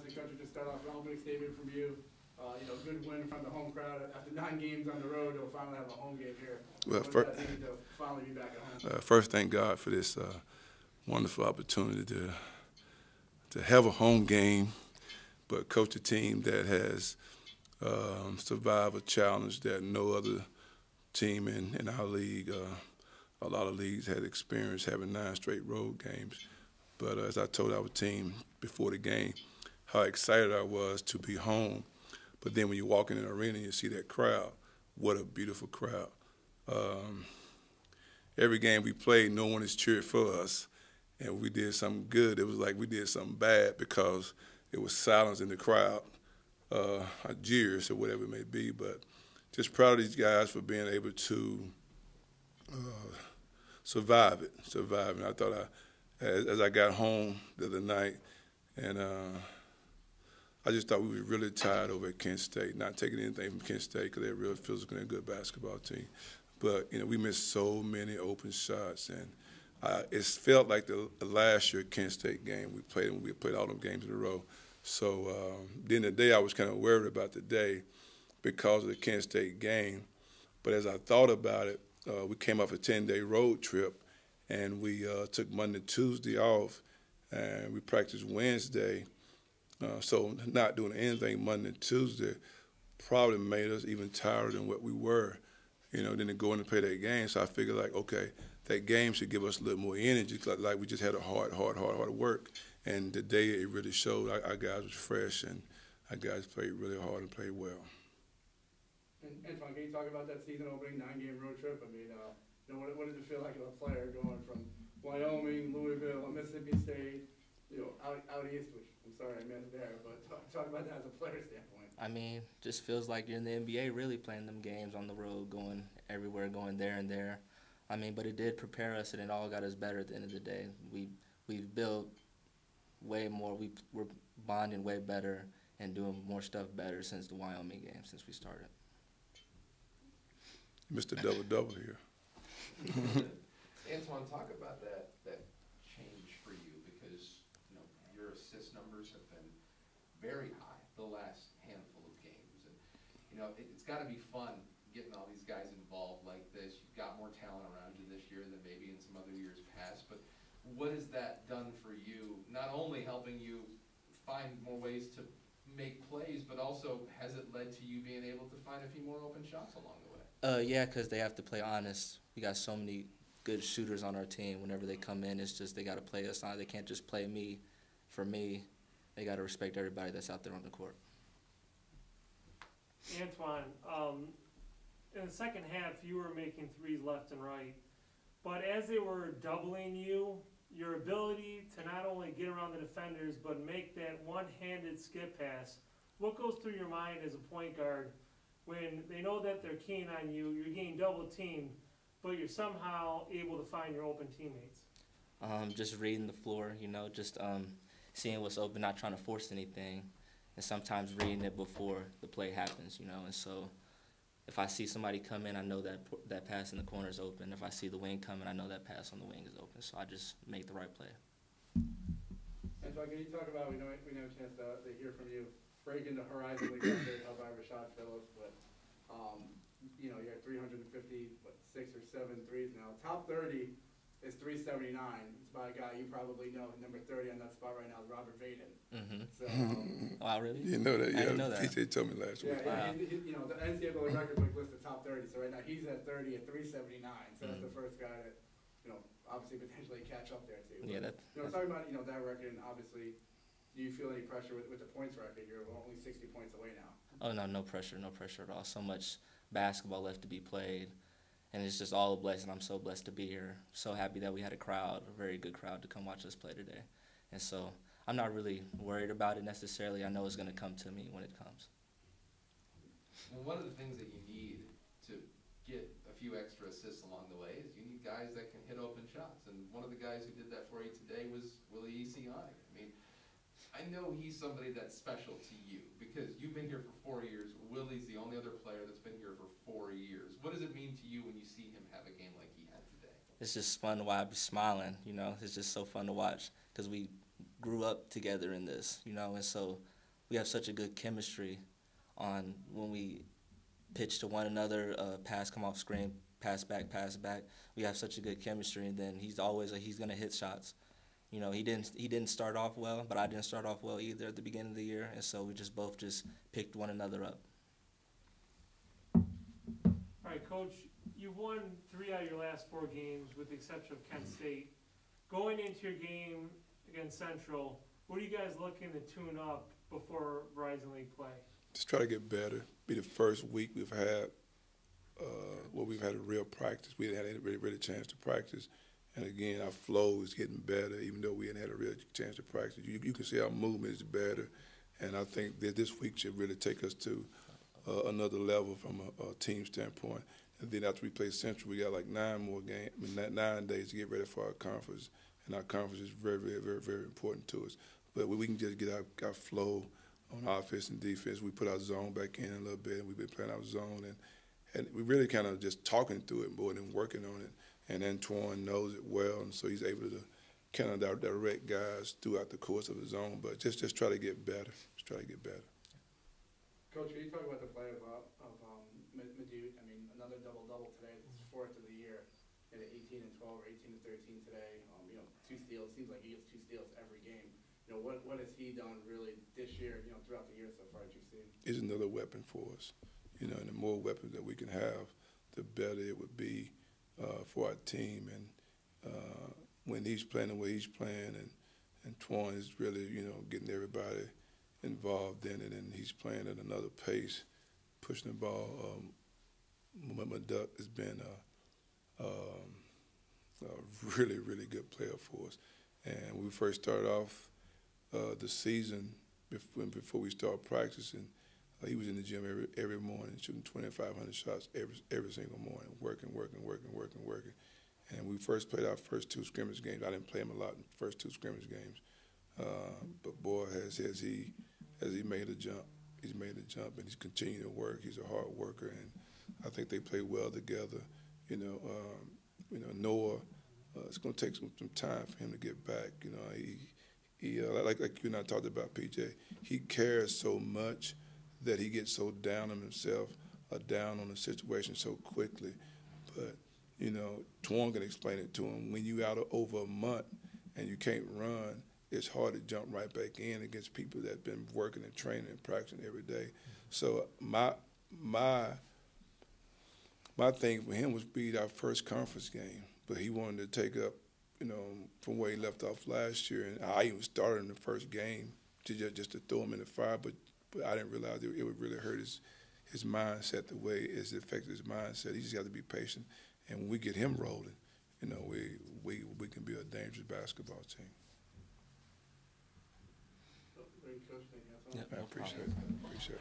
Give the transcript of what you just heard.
the country. Just start off with an opening statement from you. Good win from the home crowd. After 9 games on the road, they'll finally have a home game here. Well, what does that mean to finally be back at home? First, thank God for this wonderful opportunity to have a home game, but coach a team that has survived a challenge that no other team in our league, a lot of leagues had experienced, having 9 straight road games. But as I told our team before the game, how excited I was to be home. But then when you walk in an arena and you see that crowd, what a beautiful crowd. Every game we played, no one has cheered for us. And we did something good. It was like we did something bad because it was silence in the crowd, jeers or whatever it may be. But just proud of these guys for being able to survive it. And I thought as I got home the other night, and I just thought we were really tired over at Kent State, not taking anything from Kent State because they're a real physical and good basketball team. But, we missed so many open shots. And it felt like the last year Kent State game we played all them games in a row. So then the day I was kind of worried about the day because of the Kent State game. But as I thought about it, we came off a 10-day road trip, and we took Monday, Tuesday off, and we practiced Wednesday. So not doing anything Monday and Tuesday probably made us even tired than what we were, then to go in and play that game. So I figured, like, okay, that game should give us a little more energy, like we just had a hard work. And today it really showed. Our guys was fresh, and our guys played really hard and played well. And Antoine, can you talk about that season opening 9-game road trip? I mean, what did it feel like as a player going from Wyoming, Louisville, Mississippi State, out east, which I'm sorry I meant there, but talk about that as a player standpoint. I mean, just feels like you're in the NBA really playing them games on the road, going everywhere, going there and there. I mean, but it did prepare us, and it all got us better at the end of the day. We've built way more. We're bonding way better and doing more stuff better since the Wyoming game, since we started. Mr. Double-Double here. Antoine, talk about that change for you, because your assist numbers have been very high the last handful of games, and it's got to be fun getting all these guys involved like this. You've got more talent around you this year than maybe in some other years past, but what has that done for you, not only helping you find more ways to make plays, but also has it led to you being able to find a few more open shots along the way? Yeah, because they have to play honest. We got so many good shooters on our team. Whenever they come in, it's just they got to play us on. They can't just play me for me. They got to respect everybody that's out there on the court. Antoine, in the second half, you were making threes left and right. But as they were doubling you, your ability to not only get around the defenders but make that one-handed skip pass, what goes through your mind as a point guard when they know that they're keen on you, you're getting double-teamed, but you're somehow able to find your open teammates? Just reading the floor, just seeing what's open, not trying to force anything, and sometimes reading it before the play happens, and so if I see somebody come in, I know that pass in the corner is open. If I see the wing coming, I know that pass on the wing is open, so I just make the right play. Antoine, can you talk about, we never had a chance to hear from you, breaking the Horizon League record held by Rashad Phillips, but you're at 350, 6 or 7 threes now. Top 30 is 379. It's by a guy you probably know. Number 30 on that spot right now is Robert Vaden. Mm-hmm. So, wow, really? You know that, yeah. I didn't know that. TJ told me last week. Yeah, wow. The NCAA record book lists the top 30. So right now he's at 30 at 379. So that's the first guy that, obviously potentially catch up there too. Yeah, but, talking about that record, and obviously, do you feel any pressure with the points record? You're only 60 points away now. Oh no pressure at all. So much basketball left to be played. And it's just all a blessing. I'm so blessed to be here. So happy that we had a very good crowd to come watch us play today. And so I'm not really worried about it necessarily. I know it's going to come to me when it comes. Well, one of the things that you need to get a few extra assists along the way is you need guys that can hit open shots. And one of the guys who did that for you today was Willie Isiani. I mean, I know he's somebody that's special to you because you've been here for 4 years. Willie's the only other player that's been here for 4 years. What does it mean to you when you see him have a game like he had today? It's just fun to watch. I'm smiling, It's just so fun to watch because we grew up together in this, and so we have such a good chemistry on when we pitch to one another, pass come off screen, pass back. We have such a good chemistry, and then he's gonna hit shots. You know, he didn't start off well, but I didn't start off well either at the beginning of the year, and so we just both picked one another up. All right, Coach, you've won 3 out of your last 4 games, with the exception of Kent State. Going into your game against Central, what are you guys looking to tune up before Verizon League play? Just try to get better. Be the first week we've had where we've had a real practice. We didn't have any really chance to practice. And again, our flow is getting better, even though we hadn't had a real chance to practice. You can see our movement is better. And I think that this week should really take us to another level from a team standpoint. And then after we play Central, we got like 9 days to get ready for our conference. And our conference is very, very, very, very important to us. But we can just get our flow on offense and defense. We put our zone back in a little bit, and we've been playing our zone. And we really kind of just talking through it more than working on it. And Antoine knows it well, and so he's able to kind of direct guys throughout the course of the zone. But just try to get better. Just try to get better. Coach, when you talk about the play of Madute, I mean, another double-double today. It's his 4th of the year. He had 18 and 12 or 18 and 13 today. 2 steals. Seems like he gets 2 steals every game. What has he done really this year, throughout the year so far that you've seen? He's another weapon for us. And the more weapons that we can have, the better it would be for our team. And when he's playing the way he's playing, and Antoine is really, getting everybody involved in it, and he's playing at another pace, pushing the ball. Madute has been a really, really good player for us. And when we first started off the season, before we started practicing, he was in the gym every morning, shooting 2,500 shots every single morning, working. And when we first played our first 2 scrimmage games, I didn't play him a lot in the first 2 scrimmage games. But boy, has he made a jump. He's made a jump, and he's continuing to work. He's a hard worker, and I think they play well together. Noah, it's going to take some time for him to get back. He like you and I talked about, PJ, he cares so much that he gets so down on himself, down on the situation so quickly. But, Twan can explain it to him. When you out over a month and you can't run, it's hard to jump right back in against people that have been working and training and practicing every day. So my thing for him was beat our first conference game, but he wanted to take up, from where he left off last year. And I even started in the first game just to throw him in the fire, but I didn't realize it would really hurt his mindset the way it's affected his mindset. He just got to be patient. And when we get him rolling, we can be a dangerous basketball team. Great, Coach. Thank you. Yeah, I appreciate it.